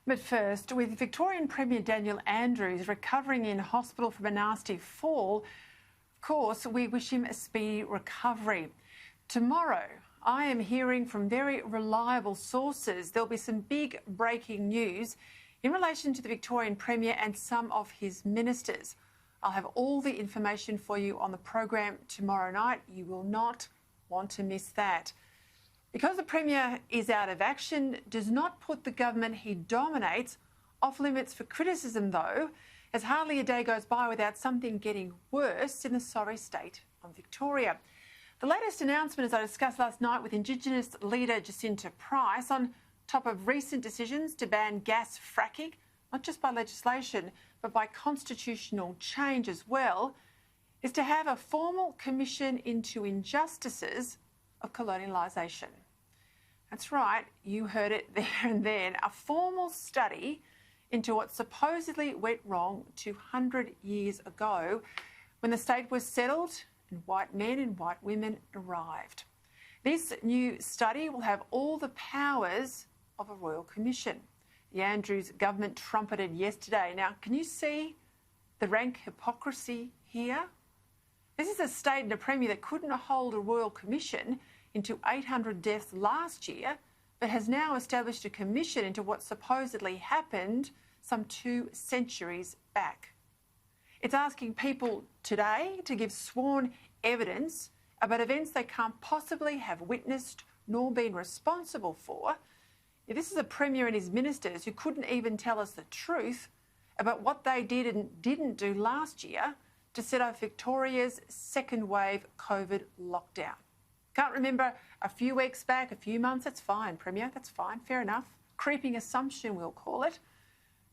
But first, with Victorian Premier Daniel Andrews recovering in hospital from a nasty fall, of course, we wish him a speedy recovery. Tomorrow, I am hearing from very reliable sources there'll be some big breaking news in relation to the Victorian Premier and some of his ministers. I'll have all the information for you on the program tomorrow night. You will not want to miss that. Because the Premier is out of action does not put the government he dominates off limits for criticism, though, as hardly a day goes by without something getting worse in the sorry state of Victoria. The latest announcement, as I discussed last night with Indigenous leader Jacinta Price, on top of recent decisions to ban gas fracking, not just by legislation, but by constitutional change as well, is to have a formal commission into injustices of colonisation. That's right, you heard it there and then. A formal study into what supposedly went wrong 200 years ago when the state was settled and white men and white women arrived. This new study will have all the powers of a royal commission. The Andrews government trumpeted yesterday. Now, can you see the rank hypocrisy here? This is a state and a premier that couldn't hold a royal commission into 800 deaths last year, but has now established a commission into what supposedly happened some 2 centuries back. It's asking people today to give sworn evidence about events they can't possibly have witnessed nor been responsible for. This is a premier and his ministers who couldn't even tell us the truth about what they did and didn't do last year to set off Victoria's second wave COVID lockdown. Can't remember a few weeks back, a few months, that's fine, Premier, that's fine, fair enough. Creeping assumption, we'll call it.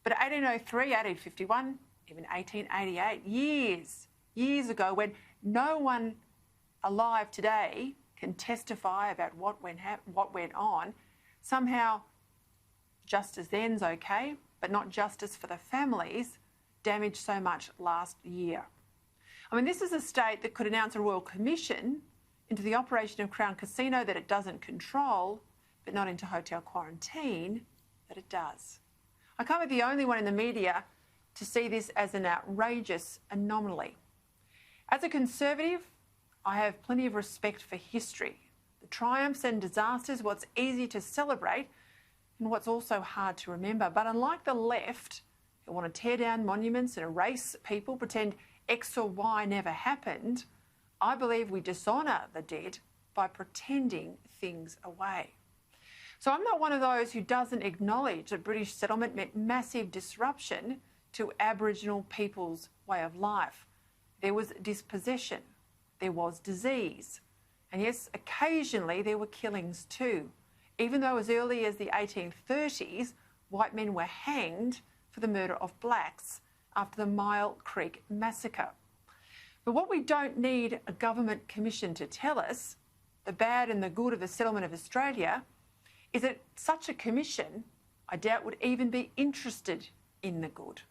But 1803, 1851, even 1888, years ago, when no one alive today can testify about what went on, somehow justice then's okay, but not justice for the families damaged so much last year. I mean, this is a state that could announce a royal commission into the operation of Crown Casino that it doesn't control, but not into hotel quarantine that it does. I can't be the only one in the media to see this as an outrageous anomaly. As a Conservative, I have plenty of respect for history. The triumphs and disasters, what's easy to celebrate and what's also hard to remember. But unlike the left, who want to tear down monuments and erase people, pretend X or Y never happened, I believe we dishonour the dead by pretending things away. So I'm not one of those who doesn't acknowledge that British settlement meant massive disruption to Aboriginal people's way of life. There was dispossession, there was disease, and yes, occasionally there were killings too, even though as early as the 1830s, white men were hanged for the murder of blacks after the Mile Creek massacre. But what we don't need a government commission to tell us, the bad and the good of the settlement of Australia, is that such a commission, I doubt, would even be interested in the good,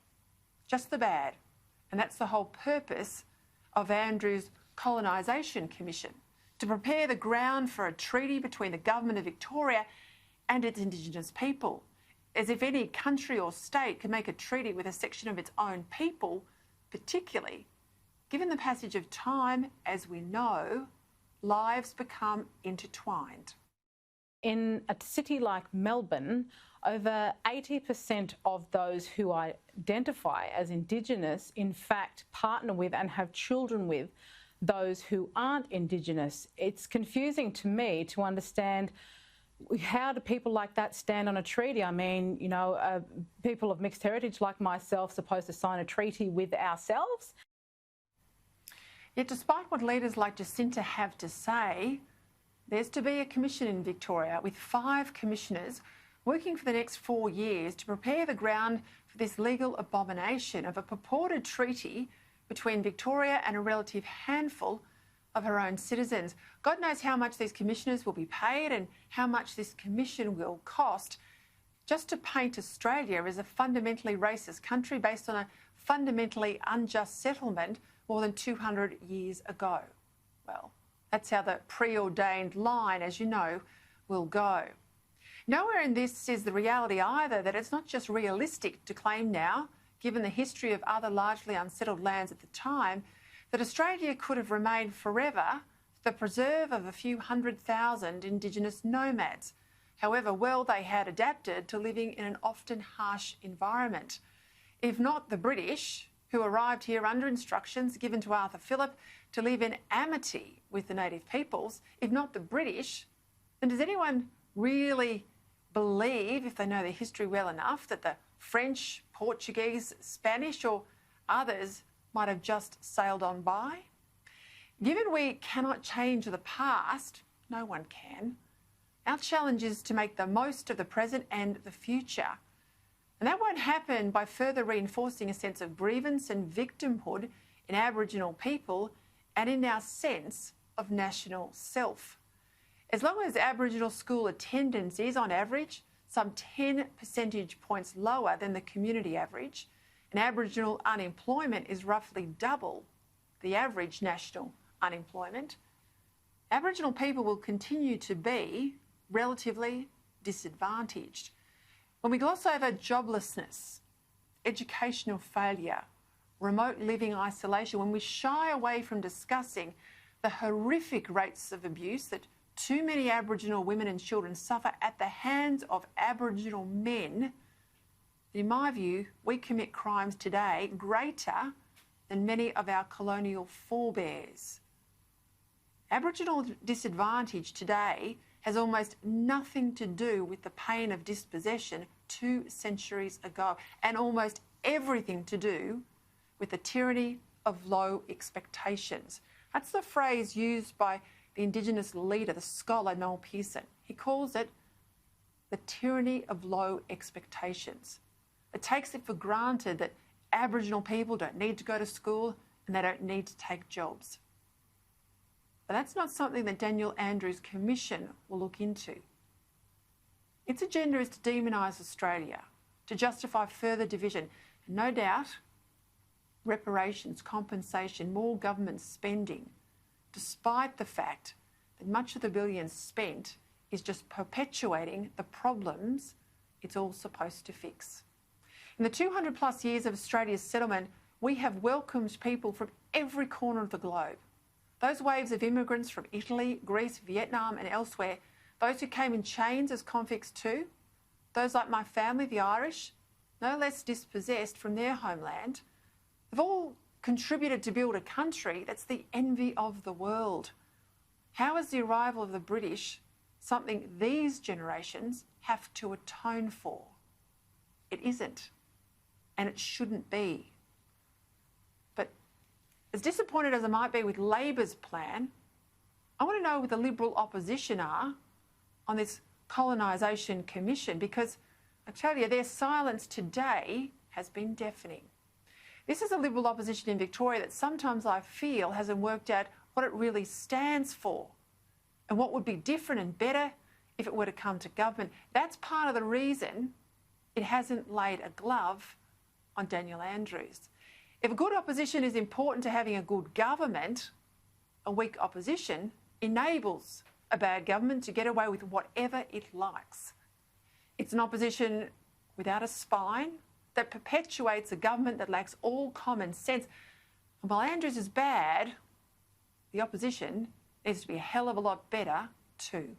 just the bad. And that's the whole purpose of Andrews' Colonisation Commission, to prepare the ground for a treaty between the government of Victoria and its Indigenous people. As if any country or state can make a treaty with a section of its own people, particularly given the passage of time, as we know, lives become intertwined. In a city like Melbourne, over 80% of those who identify as Indigenous, in fact, partner with and have children with those who aren't Indigenous. It's confusing to me to understand how do people like that stand on a treaty? I mean, you know, people of mixed heritage like myself supposed to sign a treaty with ourselves? Yet despite what leaders like Jacinta have to say, there's to be a commission in Victoria with 5 commissioners working for the next 4 years to prepare the ground for this legal abomination of a purported treaty between Victoria and a relative handful of her own citizens. God knows how much these commissioners will be paid and how much this commission will cost, just to paint Australia as a fundamentally racist country based on a fundamentally unjust settlement more than 200 years ago. Well, that's how the preordained line, as you know, will go. Nowhere in this is the reality either that it's not just realistic to claim now, given the history of other largely unsettled lands at the time, that Australia could have remained forever the preserve of a few 100,000 Indigenous nomads, however well they had adapted to living in an often harsh environment. If not the British, who arrived here under instructions given to Arthur Phillip to live in amity with the native peoples, if not the British, then does anyone really believe, if they know their history well enough, that the French, Portuguese, Spanish or others might have just sailed on by? Given we cannot change the past, no one can, our challenge is to make the most of the present and the future. And that won't happen by further reinforcing a sense of grievance and victimhood in Aboriginal people and in our sense of national self. As long as Aboriginal school attendance is, on average, some 10 percentage points lower than the community average, and Aboriginal unemployment is roughly double the average national unemployment, Aboriginal people will continue to be relatively disadvantaged. When we gloss over joblessness, educational failure, remote living isolation, when we shy away from discussing the horrific rates of abuse that too many Aboriginal women and children suffer at the hands of Aboriginal men, in my view, we commit crimes today greater than many of our colonial forebears. Aboriginal disadvantage today has almost nothing to do with the pain of dispossession 2 centuries ago, and almost everything to do with the tyranny of low expectations. That's the phrase used by the Indigenous leader, the scholar Noel Pearson. He calls it the tyranny of low expectations. It takes it for granted that Aboriginal people don't need to go to school and they don't need to take jobs. But that's not something that Daniel Andrews' commission will look into. Its agenda is to demonise Australia, to justify further division, and no doubt reparations, compensation, more government spending, despite the fact that much of the billions spent is just perpetuating the problems it's all supposed to fix. In the 200 plus years of Australia's settlement, we have welcomed people from every corner of the globe. Those waves of immigrants from Italy, Greece, Vietnam and elsewhere, those who came in chains as convicts too, those like my family, the Irish, no less dispossessed from their homeland, have all contributed to build a country that's the envy of the world. How is the arrival of the British something these generations have to atone for? It isn't, and it shouldn't be. But as disappointed as I might be with Labor's plan, I want to know what the Liberal opposition are on this colonisation commission, because I tell you, their silence today has been deafening. This is a Liberal opposition in Victoria that sometimes I feel hasn't worked out what it really stands for and what would be different and better if it were to come to government. That's part of the reason it hasn't laid a glove on Daniel Andrews. If a good opposition is important to having a good government, a weak opposition enables a bad government to get away with whatever it likes. It's an opposition without a spine that perpetuates a government that lacks all common sense. And while Andrews is bad, the opposition needs to be a hell of a lot better too.